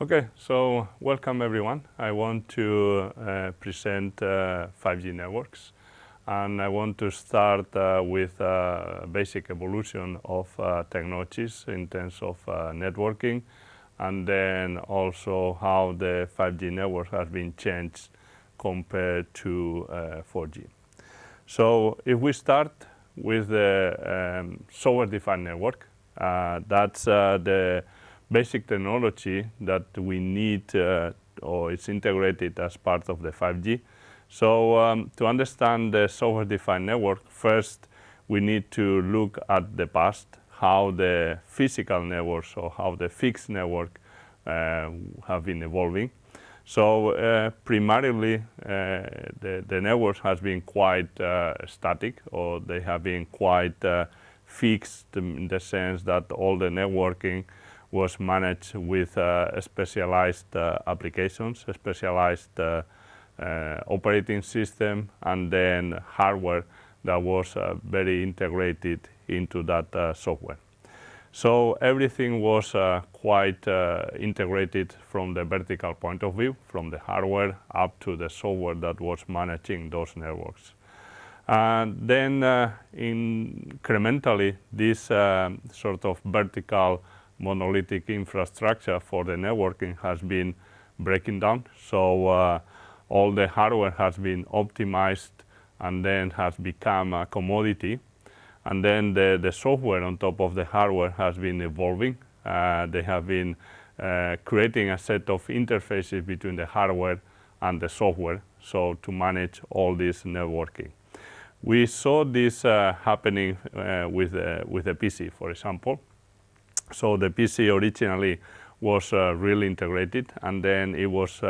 Okay, so welcome everyone. I want to present 5G networks, and I want to start with basic evolution of technologies in terms of networking, and then also how the 5G network has been changed compared to 4G. So if we start with the software-defined network, that's the basic technology that we need or it's integrated as part of the 5G. So to understand the software-defined network, first we need to look at the past, how the physical networks or how the fixed network have been evolving. So primarily the network has been quite static, or they have been quite fixed in the sense that all the networking was managed with specialized applications, a specialized operating system, and then hardware that was very integrated into that software. So everything was quite integrated from the vertical point of view, from the hardware up to the software that was managing those networks. And then incrementally, this sort of vertical monolithic infrastructure for the networking has been breaking down. So all the hardware has been optimized and then has become a commodity. And then the software on top of the hardware has been evolving. They have been creating a set of interfaces between the hardware and the software, so to manage all this networking. We saw this happening with the PC, for example. So the PC originally was really integrated, and then it was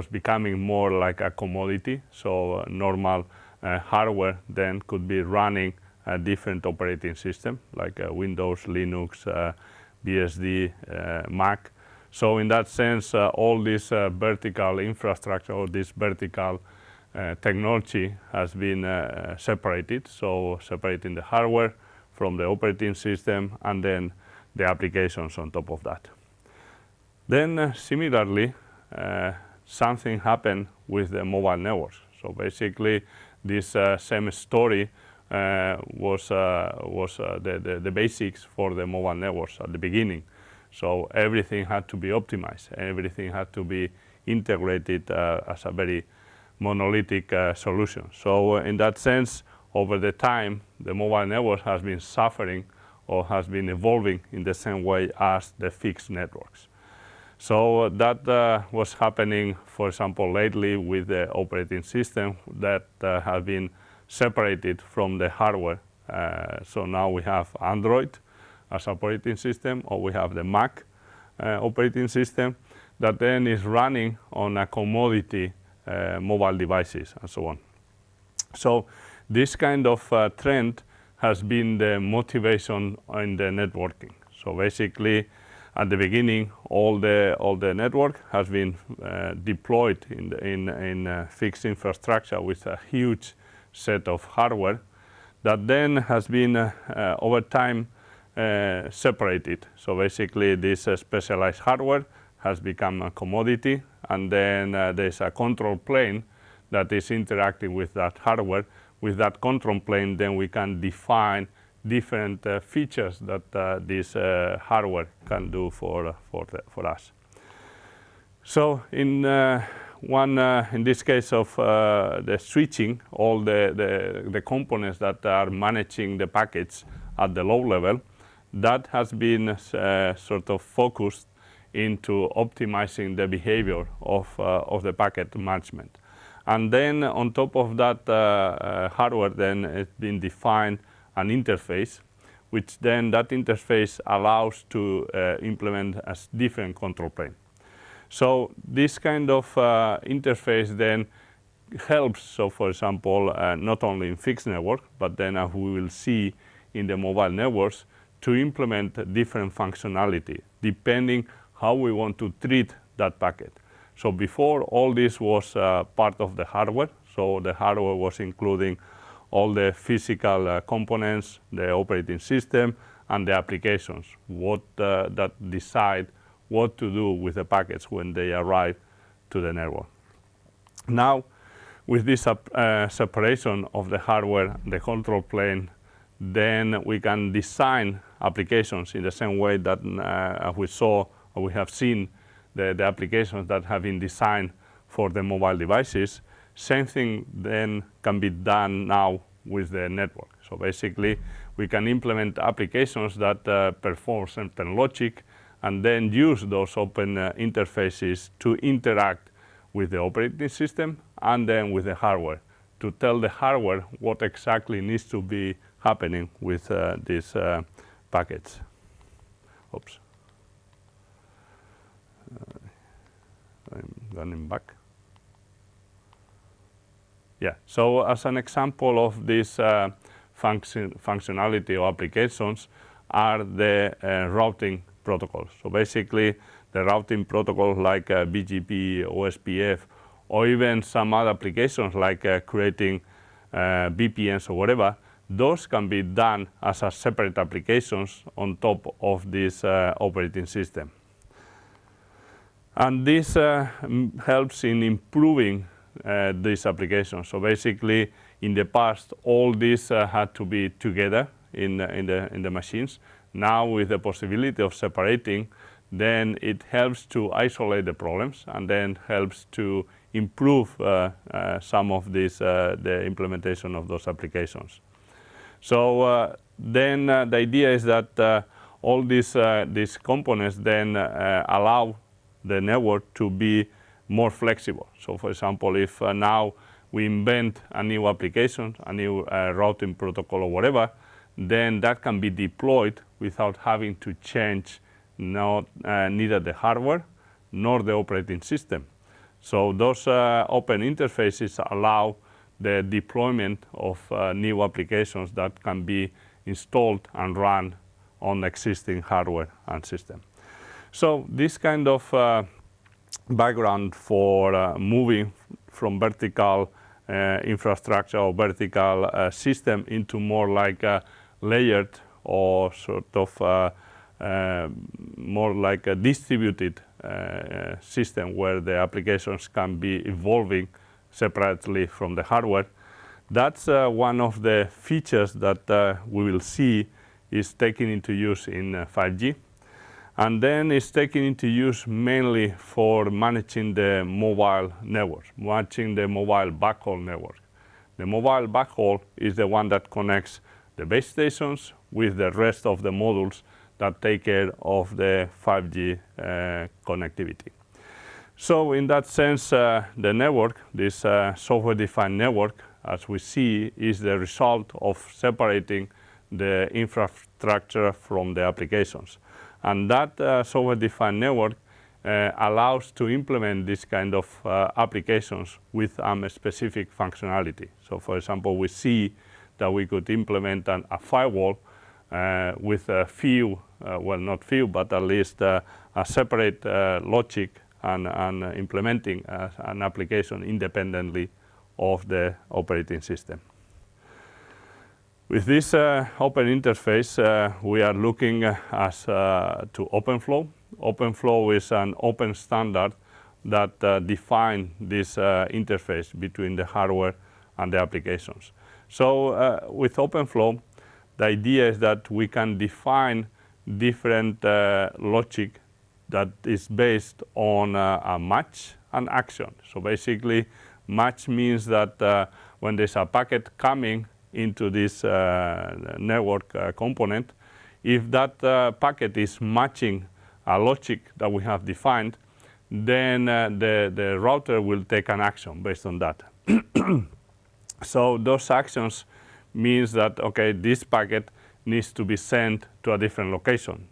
becoming more like a commodity. So normal hardware then could be running a different operating system, like Windows, Linux, BSD, Mac. So in that sense, all this vertical infrastructure or this vertical technology has been separated. So separating the hardware from the operating system, and then the applications on top of that. Then similarly, something happened with the mobile networks. So basically, this same story was the basics for the mobile networks at the beginning. So everything had to be optimized, everything had to be integrated as a very monolithic solution. So in that sense, over the time, the mobile network has been suffering or has been evolving in the same way as the fixed networks. So that was happening, for example, lately with the operating system that have been separated from the hardware. So now we have Android as operating system, or we have the Mac operating system that then is running on a commodity mobile devices and so on. So this kind of trend has been the motivation in the networking. So basically, at the beginning, all the network has been deployed in fixed infrastructure with a huge set of hardware that then has been over time separated. So basically, this specialized hardware has become a commodity, and then there's a control plane that is interacting with that hardware. With that control plane, then we can define different features that this hardware can do for us. So in this case of the switching, all the components that are managing the packets at the low level, that has been sort of focused into optimizing the behavior of the packet management. And then on top of that hardware, then it's been defined an interface, which then that interface allows to implement a different control plane. So this kind of interface then helps, so for example, not only in fixed network, but then as we will see in the mobile networks, to implement different functionality, depending how we want to treat that packet. So before, all this was part of the hardware. So the hardware was including all the physical components, the operating system, and the applications, that decide what to do with the packets when they arrive to the network. Now, with this separation of the hardware, the control plane, then we can design applications in the same way that we saw, or we have seen the applications that have been designed for the mobile devices. Same thing then can be done now with the network. So basically, we can implement applications that perform certain logic and then use those open interfaces to interact with the operating system and then with the hardware to tell the hardware what exactly needs to be happening with these packets. Oops. I'm running back. Yeah, so as an example of this functionality or applications are the routing protocols. So basically, the routing protocol like BGP, OSPF, or even some other applications like creating VPNs or whatever, those can be done as a separate applications on top of this operating system. And this helps in improving these applications. So basically, in the past, all this had to be together in the machines. Now, with the possibility of separating, then it helps to isolate the problems and then helps to improve some of this, the implementation of those applications. So then the idea is that all these components then allow the network to be more flexible. So for example, if now we invent a new application, a new routing protocol or whatever, then that can be deployed without having to change neither the hardware nor the operating system. So those open interfaces allow the deployment of new applications that can be installed and run on existing hardware and system. So this kind of background for moving from vertical infrastructure or vertical system into more like a layered or sort of more like a distributed system where the applications can be evolving separately from the hardware. That's one of the features that we will see is taken into use in 5G. And then it's taken into use mainly for managing the mobile network, managing the mobile backhaul network. The mobile backhaul is the one that connects the base stations with the rest of the modules that take care of the 5G connectivity. So in that sense, the network, this software-defined network, as we see, is the result of separating the infrastructure from the applications. And that software-defined network allows to implement this kind of applications with a specific functionality. So for example, we see that we could implement a firewall with a few, well not few, but at least a separate logic and implementing an application independently of the operating system. With this open interface, we are looking as to OpenFlow. OpenFlow is an open standard that defines this interface between the hardware and the applications. So with OpenFlow, the idea is that we can define different logic that is based on a match and action. So basically, match means that when there's a packet coming into this network component, if that packet is matching a logic that we have defined, then the router will take an action based on that. So those actions means that, okay, this packet needs to be sent to a different location,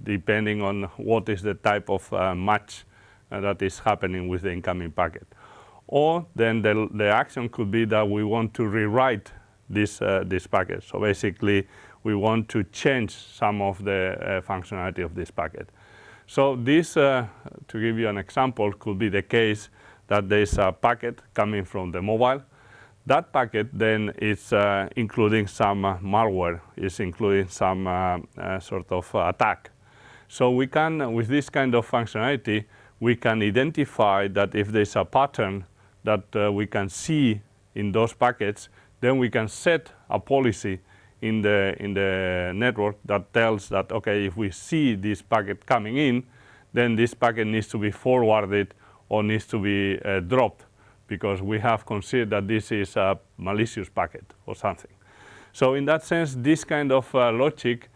depending on what is the type of match that is happening with the incoming packet. Or then the action could be that we want to rewrite this packet. So basically, we want to change some of the functionality of this packet. So this, to give you an example, could be the case that there's a packet coming from the mobile. That packet then is including some malware, is including some sort of attack. So we can, with this kind of functionality, we can identify that if there's a pattern that we can see in those packets, then we can set a policy in the network that tells that, okay, if we see this packet coming in, then this packet needs to be forwarded or needs to be dropped, because we have considered that this is a malicious packet or something. So in that sense, this kind of logic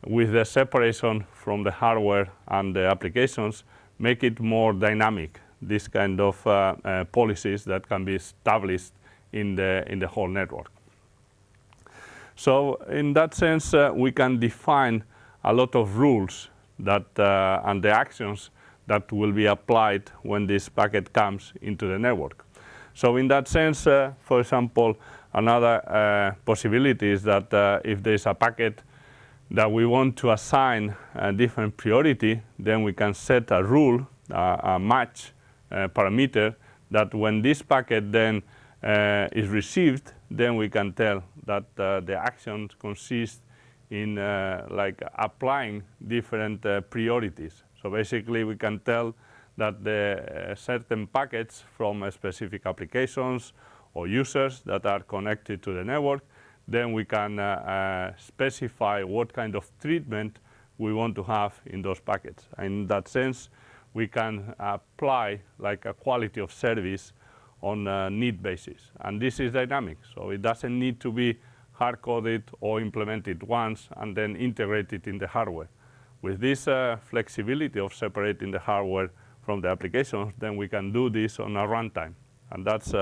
with the separation from the hardware and the applications make it more dynamic, this kind of policies that can be established in the whole network. So in that sense, we can define a lot of rules that and the actions that will be applied when this packet comes into the network. So in that sense, for example, another possibility is that if there's a packet that we want to assign a different priority, then we can set a rule, a match parameter, that when this packet then is received, then we can tell that the action consists in like applying different priorities. So basically we can tell that the certain packets from specific applications or users that are connected to the network, then we can specify what kind of treatment we want to have in those packets. In that sense, we can apply like a quality of service on a need basis. And this is dynamic, so it doesn't need to be hard-coded or implemented once and then integrated in the hardware. With this flexibility of separating the hardware from the applications, then we can do this on a runtime. And that's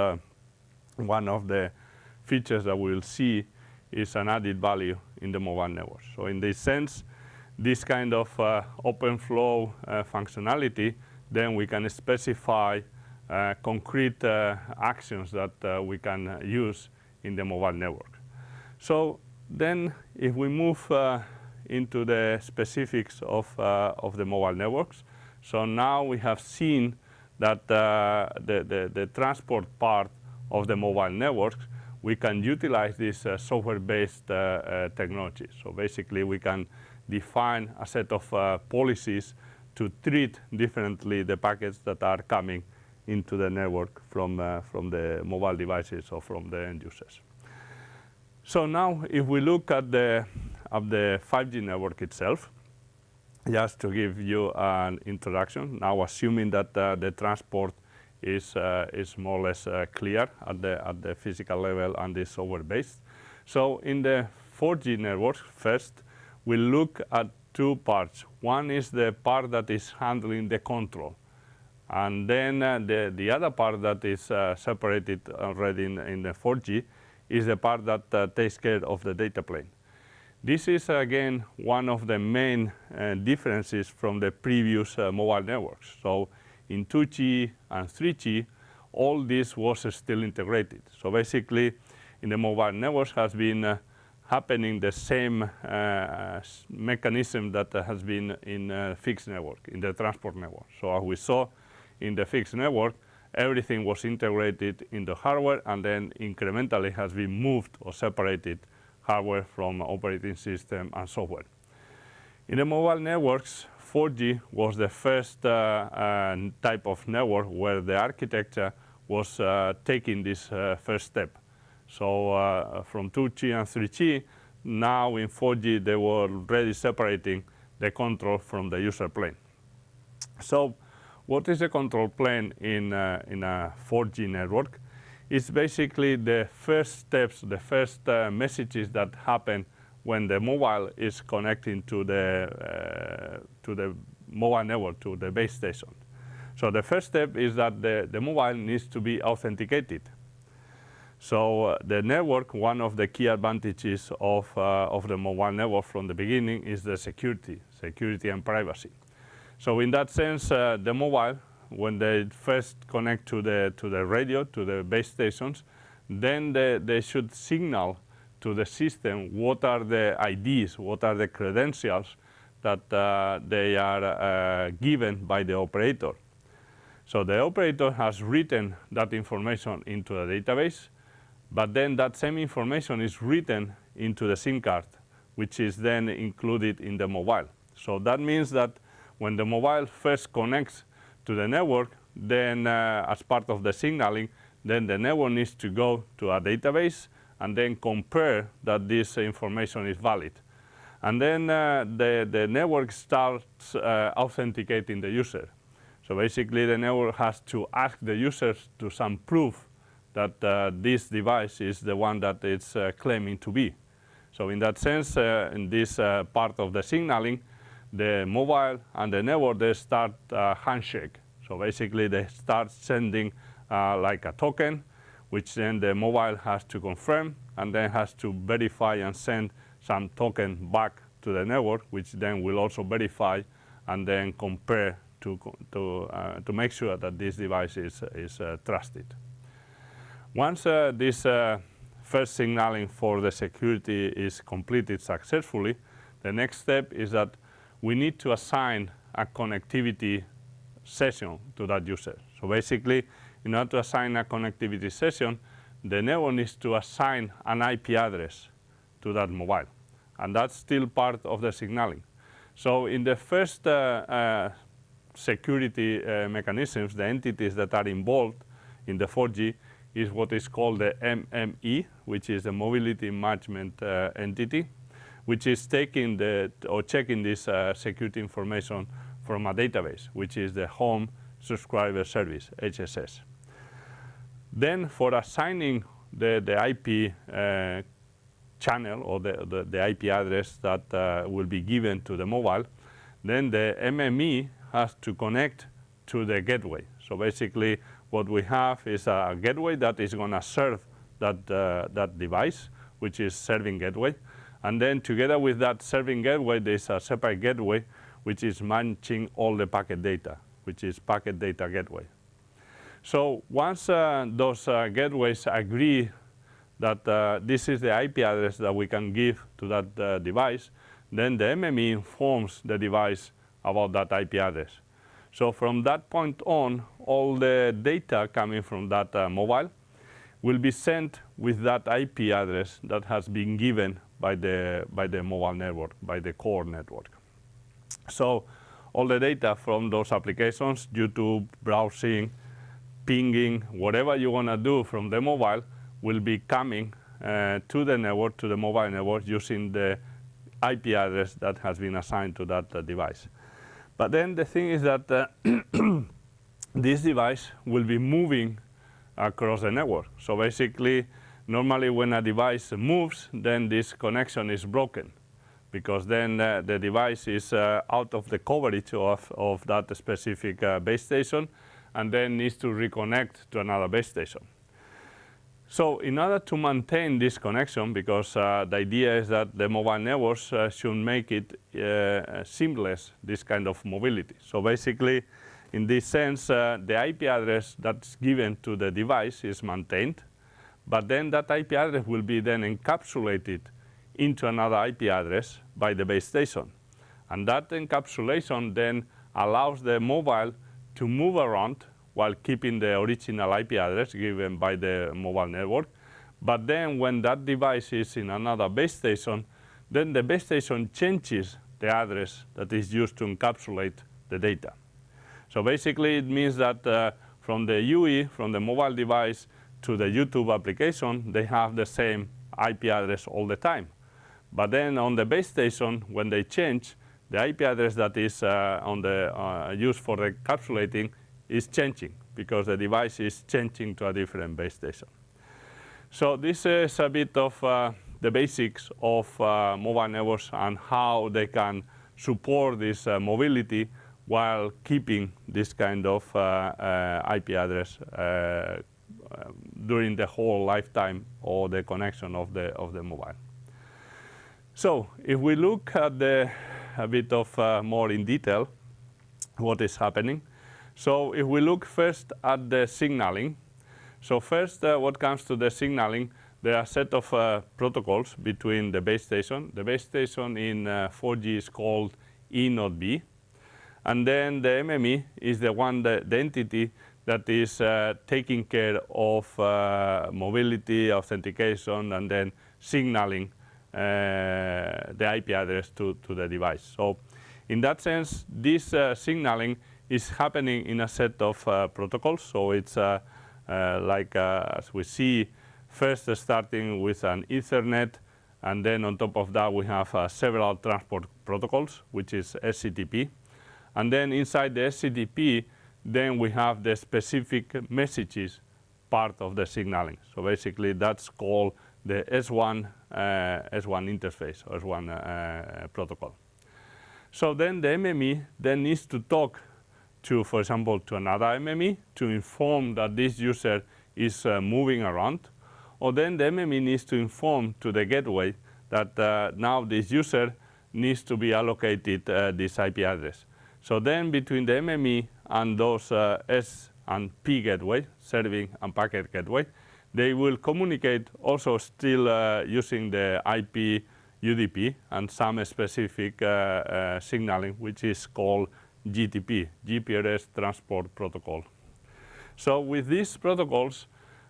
one of the features that we'll see is an added value in the mobile network. So in this sense, this kind of open flow functionality, then we can specify concrete actions that we can use in the mobile network. So then if we move into the specifics of the mobile networks, so now we have seen that the transport part of the mobile networks, we can utilize this software-based technology. So basically we can define a set of policies to treat differently the packets that are coming into the network from the mobile devices or from the end users. So now if we look at the 5G network itself, just to give you an introduction, now assuming that the transport is more or less clear at the physical level and is software based. So in the 4G networks, first we look at two parts. One is the part that is handling the control, and then the other part that is separated already in the 4G is the part that takes care of the data plane. This is again one of the main differences from the previous mobile networks. So in 2G and 3G, all this was still integrated. So basically, in the mobile networks has been happening the same mechanism that has been in fixed network, in the transport network. So as we saw in the fixed network, everything was integrated in the hardware and then incrementally has been moved or separated hardware from operating system and software. In the mobile networks, 4G was the first type of network where the architecture was taking this first step. So from 2G and 3G, now in 4G they were already separating the control from the user plane. So what is the control plane in a 4G network? It's basically the first steps, the first messages that happen when the mobile is connecting to the mobile network, to the base station. So the first step is that the mobile needs to be authenticated. So the network, one of the key advantages of the mobile network from the beginning is the security and privacy. So in that sense, the mobile, when they first connect to the radio, to the base stations, then they should signal to the system what are the IDs, what are the credentials that they are given by the operator. So the operator has written that information into the database, but then that same information is written into the SIM card, which is then included in the mobile. So that means that when the mobile first connects to the network, then as part of the signaling, then the network needs to go to a database and then compare that this information is valid. And then the network starts authenticating the user. So basically the network has to ask the users to some proof that this device is the one that it's claiming to be. So in that sense, in this part of the signaling, the mobile and the network, they start handshake. So basically they start sending like a token, which then the mobile has to confirm and then has to verify and send some token back to the network, which then will also verify and then compare to make sure that this device is trusted. Once this first signaling for the security is completed successfully, the next step is that we need to assign a connectivity session to that user. So basically, in order to assign a connectivity session, the network needs to assign an IP address to that mobile. And that's still part of the signaling. So in the first security mechanisms, the entities that are involved in the 4G is what is called the MME, which is the mobility management entity, which is taking or checking this security information from a database, which is the Home Subscriber Service, HSS. Then for assigning the IP channel or the IP address that will be given to the mobile, then the MME has to connect to the gateway. So basically what we have is a gateway that is going to serve that device, which is serving gateway. And then together with that serving gateway, there's a separate gateway which is managing all the packet data, which is packet data gateway. So once those gateways agree that this is the IP address that we can give to that device, then the MME informs the device about that IP address. So from that point on, all the data coming from that mobile will be sent with that IP address that has been given by the mobile network, by the core network. So all the data from those applications, YouTube, browsing, pinging, whatever you want to do from the mobile will be coming to the network, to the mobile network, using the IP address that has been assigned to that device. But then the thing is that this device will be moving across the network. So basically, normally when a device moves, then this connection is broken, because then the device is out of the coverage of that specific base station, and then needs to reconnect to another base station. So in order to maintain this connection, because the idea is that the mobile networks should make it seamless, this kind of mobility. So basically, in this sense, the IP address that's given to the device is maintained, but then that IP address will be then encapsulated into another IP address by the base station. And that encapsulation then allows the mobile to move around while keeping the original IP address given by the mobile network. But then when that device is in another base station, then the base station changes the address that is used to encapsulate the data. So basically it means that from the UE, from the mobile device to the YouTube application, they have the same IP address all the time. But then on the base station, when they change, the IP address that is used for the encapsulating is changing, because the device is changing to a different base station. So this is a bit of the basics of mobile networks and how they can support this mobility while keeping this kind of IP address during the whole lifetime or the connection of the mobile. So if we look at a bit of more in detail what is happening. So if we look first at the signaling, so first what comes to the signaling, there are a set of protocols between the base station. The base station in 4G is called E not B. And then the MME is the one, the entity that is taking care of mobility, authentication, and then signaling the IP address to the device. So In that sense, this signaling is happening in a set of protocols. So it's as we see, first starting with an Ethernet, and then on top of that we have several transport protocols, which is SCTP. And then inside the SCTP, then we have the specific messages part of the signaling. So basically that's called the S1 interface, or S1 protocol. So then the MME then needs to talk to, for example, to another MME to inform that this user is moving around. Or then the MME needs to inform to the gateway that now this user needs to be allocated this IP address. So then between the MME and those S and P gateway, serving and packet gateway, they will communicate also still using the IP UDP and some specific signaling, which is called GTP, GPRS Transport Protocol. So with these protocols,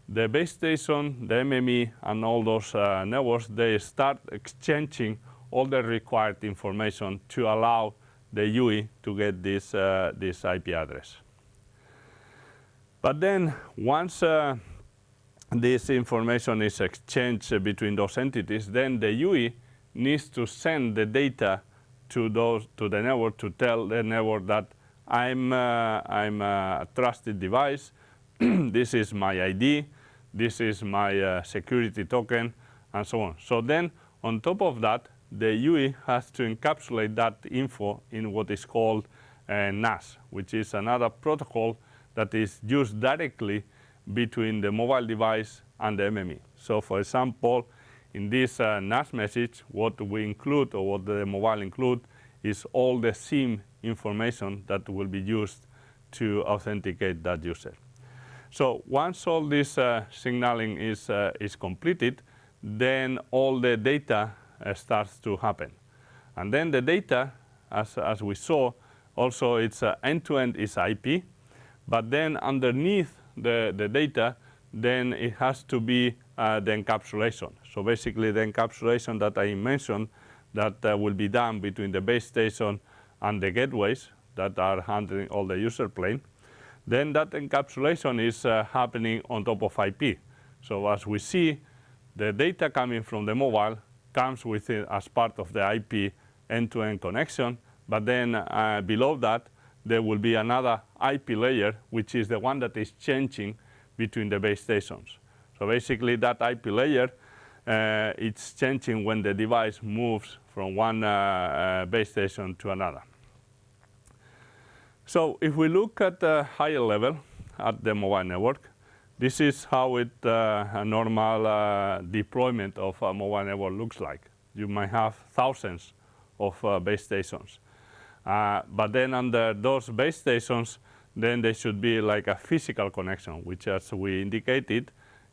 the base station, the MME, and all those networks, they start exchanging all the required information to allow the UE to get this IP address. But then once this information is exchanged between those entities, then the UE needs to send the data to the network to tell the network that I'm a trusted device, this is my ID, this is my security token, and so on. So then on top of that, the UE has to encapsulate that info in what is called NAS, which is another protocol that is used directly between the mobile device and the MME. So for example, in this NAS message, what we include, or what the mobile include, is all the SIM information that will be used to authenticate that user. So once all this signaling is completed, then all the data starts to happen. And then the data, as we saw, also it's end-to-end is IP, but then underneath the data, then it has to be the encapsulation. So basically the encapsulation that I mentioned that will be done between the base station and the gateways that are handling all the user plane, then that encapsulation is happening on top of IP. So as we see, the data coming from the mobile comes with it as part of the IP end-to-end connection, but then below that, there will be another IP layer, which is the one that is changing between the base stations. So basically that IP layer, it's changing when the device moves from one base station to another. So if we look at the higher level at the mobile network, this is how a normal deployment of a mobile network looks like. You might have thousands of base stations. But then under those base stations, then there should be like a physical connection, which, as we indicated,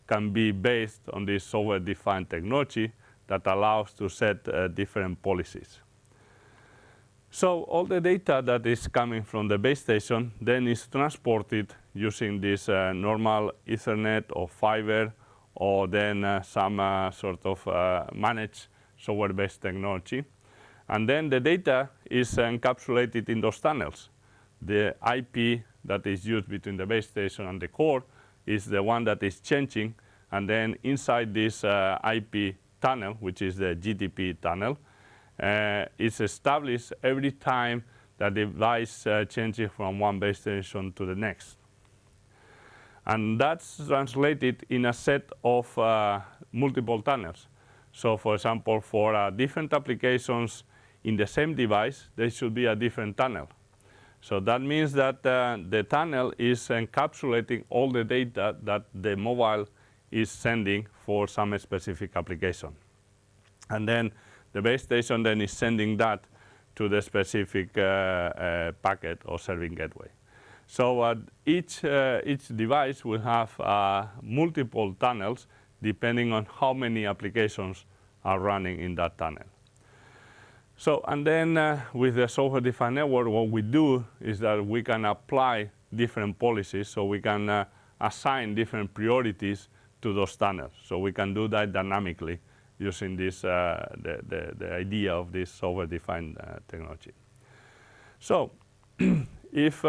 can be based on this software-defined technology that allows to set different policies. So all the data that is coming from the base station then is transported using this normal Ethernet or fiber, or then some sort of managed software-based technology. And then the data is encapsulated in those tunnels. The IP that is used between the base station and the core is the one that is changing, and then inside this IP tunnel, which is the GTP tunnel, is established every time that the device changes from one base station to the next. And that's translated in a set of multiple tunnels. So for example, for different applications in the same device, there should be a different tunnel. So that means that the tunnel is encapsulating all the data that the mobile is sending for some specific application. And then the base station then is sending that to the specific packet or serving gateway. So each device will have multiple tunnels depending on how many applications are running in that tunnel. So, and then with the software-defined network, what we do is that we can apply different policies, so we can assign different priorities to those tunnels. So we can do that dynamically using this, the idea of this software-defined technology. So if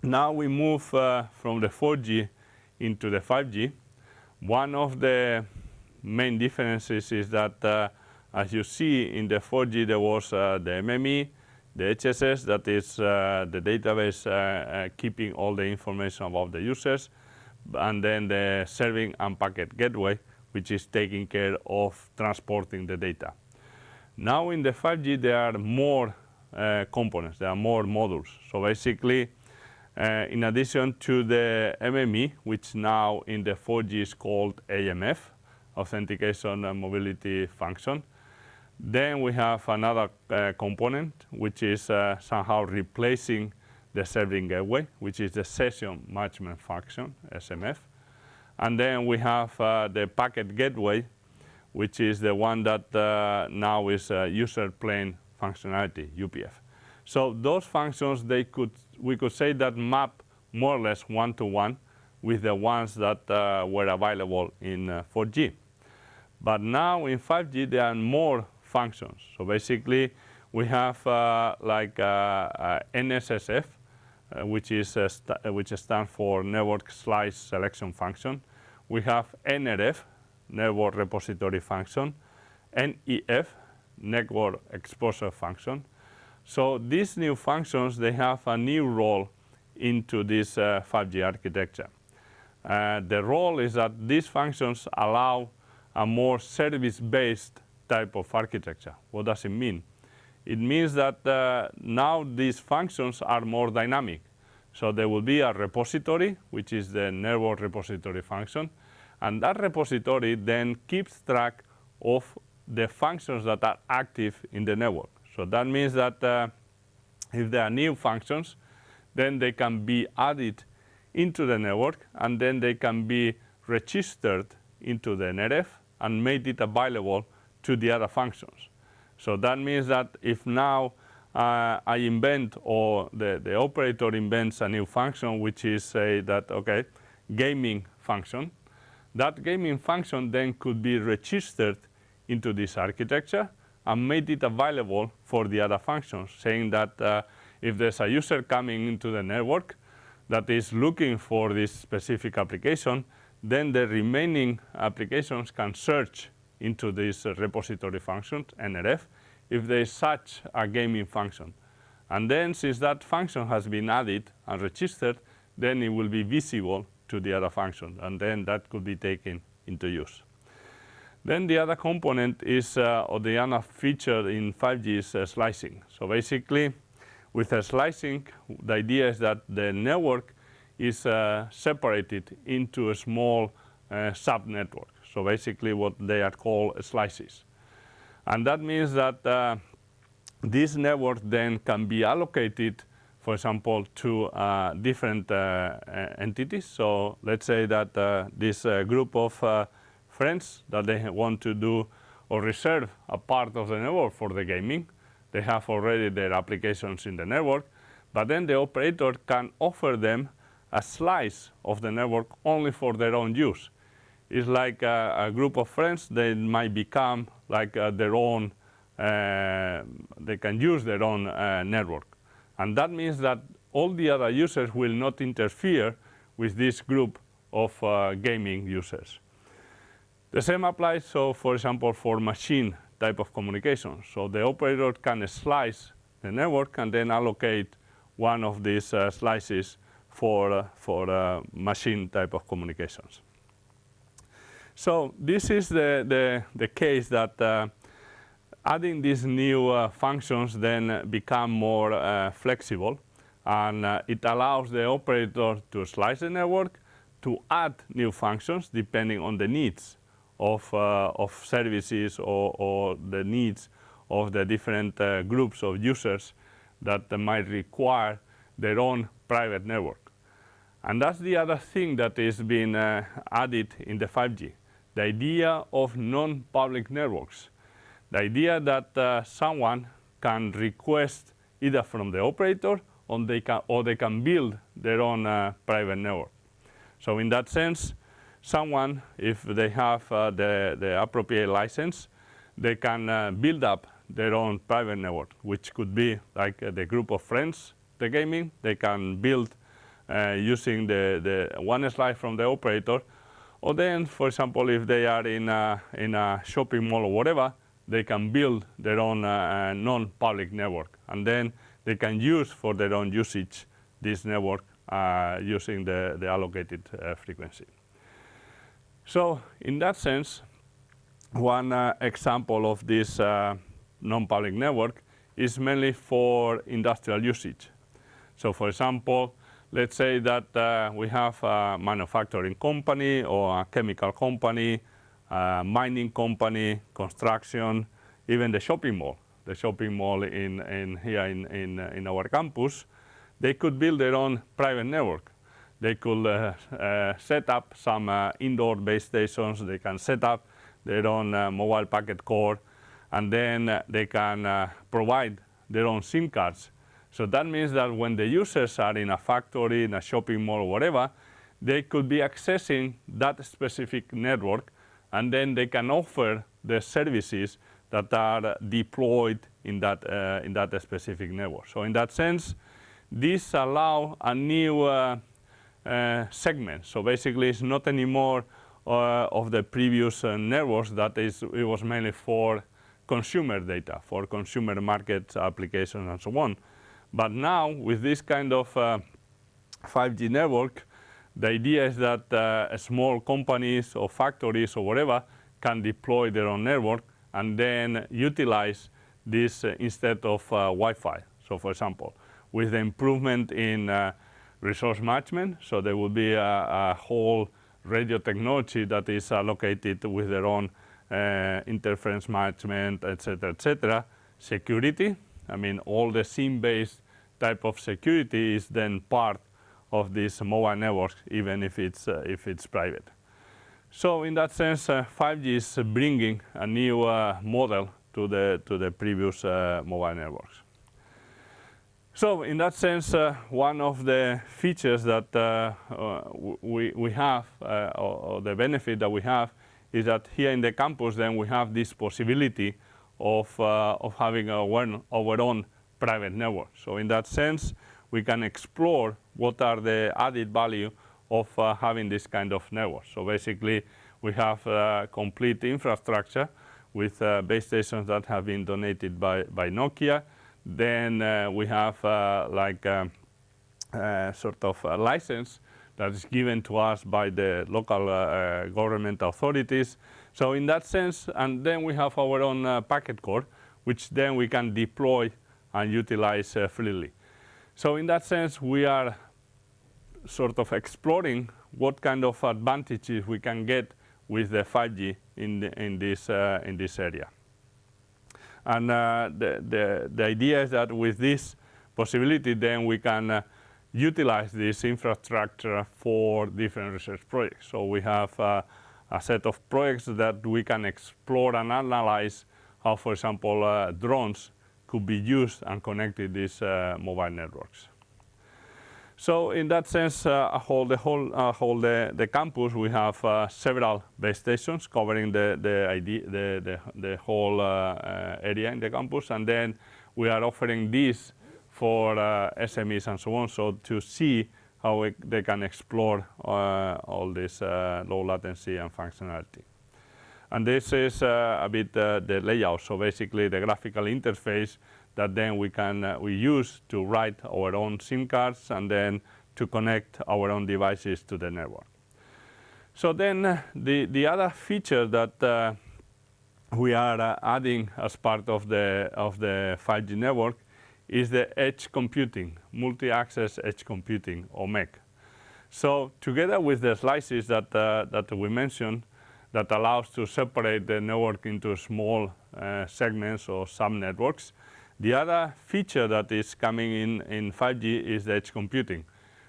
now we move from the 4G into the 5G, one of the main differences is that as you see in the 4G there was the MME, the HSS, that is the database keeping all the information about the users, and then the serving and packet gateway, which is taking care of transporting the data. Now in the 5G there are more components, there are more modules. So basically, in addition to the MME, which now in the 4G is called AMF, Authentication and Mobility Function, then we have another component, which is somehow replacing the serving gateway, which is the Session Management Function, SMF. And then we have the packet gateway, which is the one that now is user plane functionality, UPF. So those functions, we could say that map more or less one-to-one with the ones that were available in 4G. But now in 5G, there are more functions. So basically, we have like NSSF, which stands for Network Slice Selection Function. We have NRF, Network Repository Function, NEF, Network Exposure Function. So these new functions, they have a new role into this 5G architecture. The role is that these functions allow a more service-based type of architecture. What does it mean? It means that now these functions are more dynamic. So there will be a repository, which is the network repository function, and that repository then keeps track of the functions that are active in the network. So that means that if there are new functions, then they can be added into the network, and then they can be registered into the NRF and made it available to the other functions. So that means that if now I invent, or the operator invents a new function, which is, say, that, okay, gaming function, that gaming function then could be registered into this architecture and made it available for the other functions, saying that if there's a user coming into the network that is looking for this specific application, then the remaining applications can search into this repository function, NRF, if there is such a gaming function. And then since that function has been added and registered, then it will be visible to the other function, and then that could be taken into use. Then the other component is, or the other feature in 5G is slicing. So basically, with slicing, the idea is that the network is separated into a small sub-network. So basically what they are called slices. And that means that this network then can be allocated, for example, to different entities. So let's say that this group of friends that they want to do or reserve a part of the network for the gaming. They have already their applications in the network, but then the operator can offer them a slice of the network only for their own use. It's like a group of friends, they might become like their own, they can use their own network. And that means that all the other users will not interfere with this group of gaming users. The same applies, so for example, for machine type of communication. So the operator can slice the network and then allocate one of these slices for machine type of communications. So this is the case that adding these new functions then become more flexible, and it allows the operator to slice the network, to add new functions depending on the needs of services or the needs of the different groups of users that might require their own private network. And that's the other thing that is being added in the 5G, the idea of non-public networks. The idea that someone can request either from the operator or they can build their own private network. So in that sense, someone, if they have the appropriate license, they can build up their own private network, which could be like the group of friends, the gaming. They can build using the one slide from the operator. Or then, for example, if they are in a shopping mall or whatever, they can build their own non-public network. And then they can use for their own usage this network using the allocated frequency. So in that sense, one example of this non-public network is mainly for industrial usage. So for example, let's say that we have a manufacturing company or a chemical company, a mining company, construction, even the shopping mall. The shopping mall here in our campus, they could build their own private network. They could set up some indoor base stations. They can set up their own mobile packet core, and then they can provide their own SIM cards. So that means that when the users are in a factory, in a shopping mall, or whatever, they could be accessing that specific network, and then they can offer the services that are deployed in that specific network. So in that sense, this allows a new segment. So basically, it's not anymore of the previous networks that it was mainly for consumer data, for consumer market applications and so on. But now, with this kind of 5G network, the idea is that small companies or factories or whatever can deploy their own network and then utilize this instead of Wi-Fi. So for example, with the improvement in resource management, so there will be a whole radio technology that is allocated with their own interference management, etc. Security, I mean, all the SIM-based type of security is then part of this mobile network, even if it's private. So in that sense, 5G is bringing a new model to the previous mobile networks. So in that sense, one of the features that we have, or the benefit that we have, is that here in the campus, then we have this possibility of having our own private network. So in that sense, we can explore what are the added value of having this kind of network. So basically, we have complete infrastructure with base stations that have been donated by Nokia. Then we have sort of a license that is given to us by the local government authorities. So in that sense, and then we have our own packet core, which then we can deploy and utilize freely. So in that sense, we are sort of exploring what kind of advantages we can get with the 5G in this area. And the idea is that with this possibility, then we can utilize this infrastructure for different research projects. So we have a set of projects that we can explore and analyze how, for example, drones could be used and connected to these mobile networks. So in that sense, the campus, we have several base stations covering the whole area in the campus, and then we are offering these for SMEs and so on, so to see how they can explore all this low latency and functionality. And this is a bit the layout, so basically the graphical interface that then we use to write our own SIM cards and then to connect our own devices to the network. So then the other feature that we are adding as part of the 5G network is the edge computing, multi-access edge computing, or MEC. So together with the slices that we mentioned, that allows to separate the network into small segments or sub-networks, the other feature that is coming in 5G is the edge computing,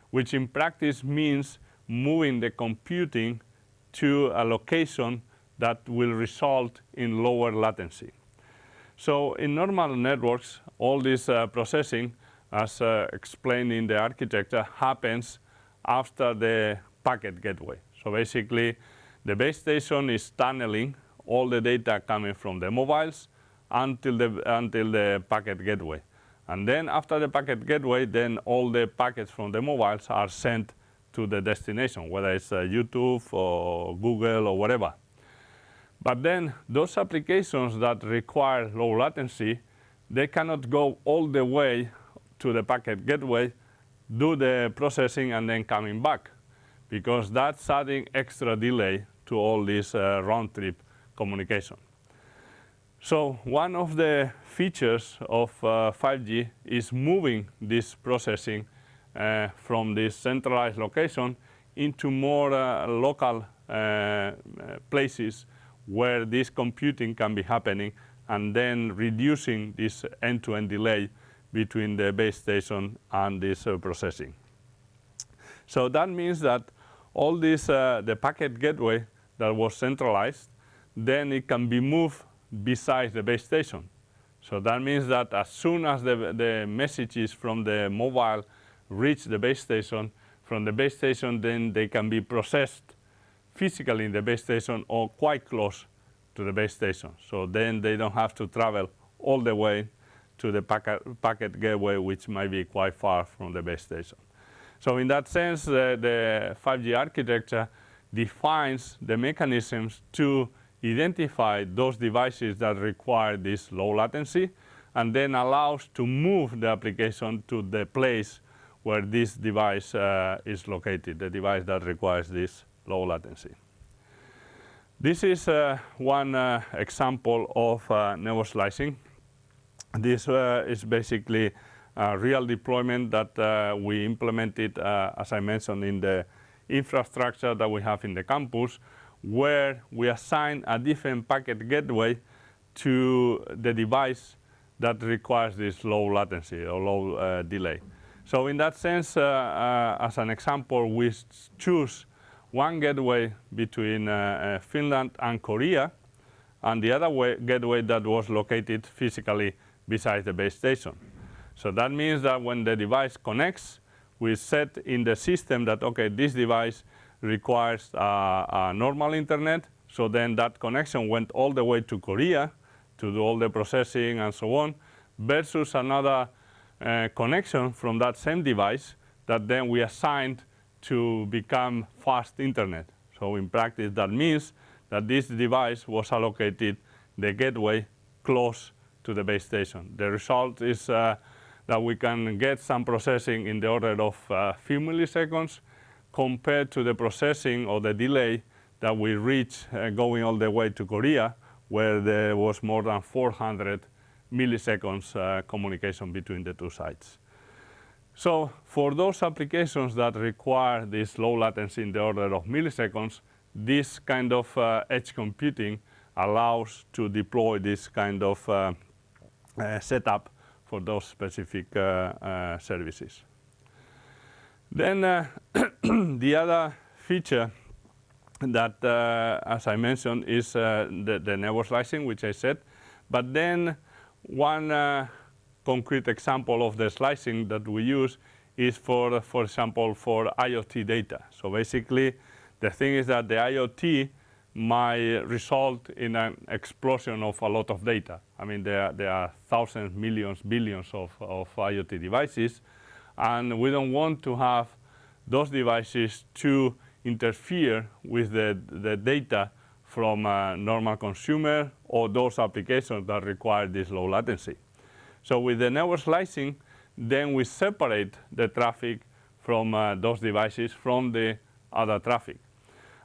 which in practice means moving the computing to a location that will result in lower latency. So in normal networks, all this processing, as explained in the architecture, happens after the packet gateway. So basically, the base station is tunneling all the data coming from the mobiles until the packet gateway. And then after the packet gateway, then all the packets from the mobiles are sent to the destination, whether it's YouTube or Google or whatever. But then those applications that require low latency, they cannot go all the way to the packet gateway, do the processing, and then coming back, because that's adding extra delay to all this round-trip communication. So one of the features of 5G is moving this processing from this centralized location into more local places where this computing can be happening, and then reducing this end-to-end delay between the base station and this processing. So that means that all this, the packet gateway that was centralized, then it can be moved besides the base station. So that means that as soon as the messages from the mobile reach the base station, from the base station then they can be processed physically in the base station or quite close to the base station. So then they don't have to travel all the way to the packet gateway, which might be quite far from the base station. So in that sense, the 5G architecture defines the mechanisms to identify those devices that require this low latency, and then allows to move the application to the place where this device is located, the device that requires this low latency. This is one example of network slicing. This is basically a real deployment that we implemented, as I mentioned, in the infrastructure that we have in the campus, where we assign a different packet gateway to the device that requires this low latency or low delay. So in that sense, as an example, we choose one gateway between Finland and Korea, and the other gateway that was located physically beside the base station. So that means that when the device connects, we set in the system that, okay, this device requires a normal internet, so then that connection went all the way to Korea to do all the processing and so on, versus another connection from that same device that then we assigned to become fast internet. So in practice, that means that this device was allocated the gateway close to the base station. The result is that we can get some processing in the order of a few milliseconds compared to the processing or the delay that we reach going all the way to Korea, where there was more than 400 milliseconds communication between the two sites. So for those applications that require this low latency in the order of milliseconds, this kind of edge computing allows to deploy this kind of setup for those specific services. Then the other feature that, as I mentioned, is the network slicing, which I said. But then one concrete example of the slicing that we use is for example, for IoT data. So basically, the thing is that the IoT might result in an explosion of a lot of data. I mean, there are thousands, millions, billions of IoT devices, and we don't want to have those devices to interfere with the data from a normal consumer or those applications that require this low latency. So with the network slicing, then we separate the traffic from those devices from the other traffic.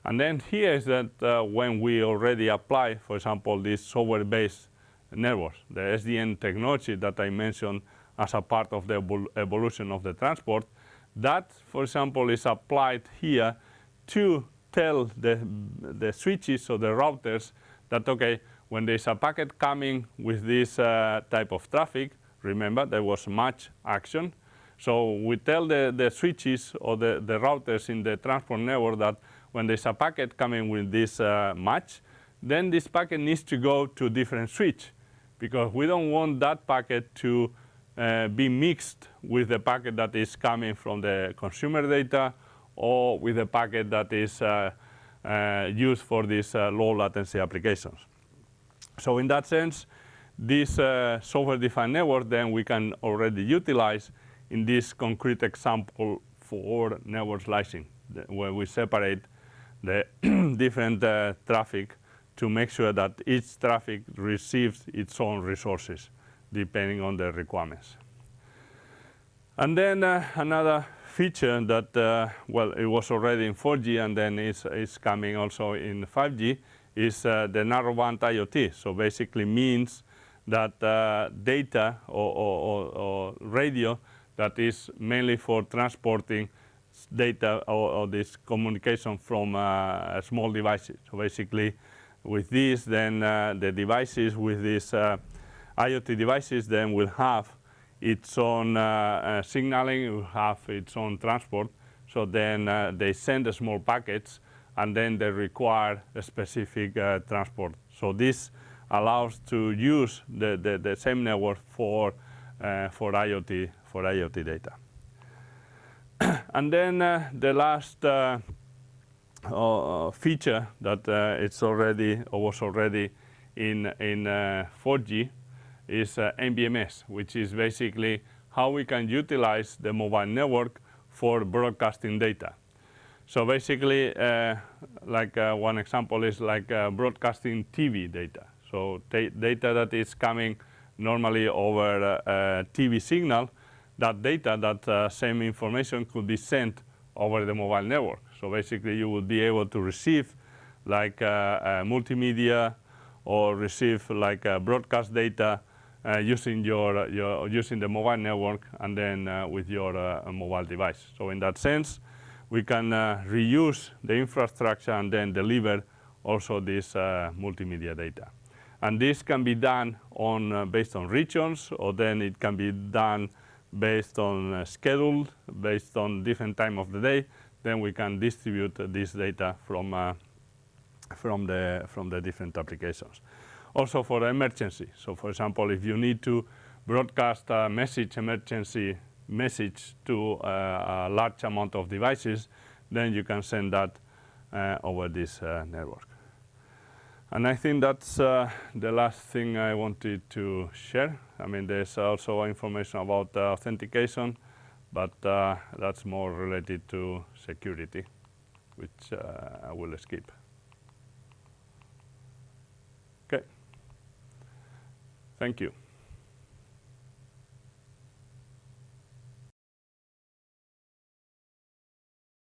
And then here is that when we already apply, for example, this software-based networks, the SDN technology that I mentioned as a part of the evolution of the transport, that, for example, is applied here to tell the switches or the routers that, okay, when there's a packet coming with this type of traffic, remember there was match action. So we tell the switches or the routers in the transport network that when there's a packet coming with this match, then this packet needs to go to different switch, because we don't want that packet to be mixed with the packet that is coming from the consumer data or with the packet that is used for these low latency applications. So in that sense, this software-defined network then we can already utilize in this concrete example for network slicing, where we separate the different traffic to make sure that each traffic receives its own resources depending on the requirements. And then another feature that, well, it was already in 4G and then is coming also in 5G is the narrowband IoT. So basically means that data or radio that is mainly for transporting data or this communication from small devices. So basically with this, then the devices with these IoT devices then will have its own signaling, will have its own transport. So then they send a small packets and then they require a specific transport. So this allows to use the same network for IoT data. And then the last feature that it's already or was already in 4G is MBMS, which is basically how we can utilize the mobile network for broadcasting data. So basically, one example is like broadcasting TV data. So data that is coming normally over a TV signal, that data, that same information could be sent over the mobile network. So basically you will be able to receive like multimedia or receive like broadcast data using using the mobile network and then with your mobile device. So in that sense, we can reuse the infrastructure and then deliver also this multimedia data. And this can be done on based on regions, or then it can be done based on schedule, based on different time of the day. Then we can distribute this data from the different applications. Also for emergency. So for example, if you need to broadcast a emergency message to a large amount of devices, then you can send that over this network. And I think that's the last thing I wanted to share. I mean, there's also information about authentication, but that's more related to security, which I will skip. Okay. Thank you.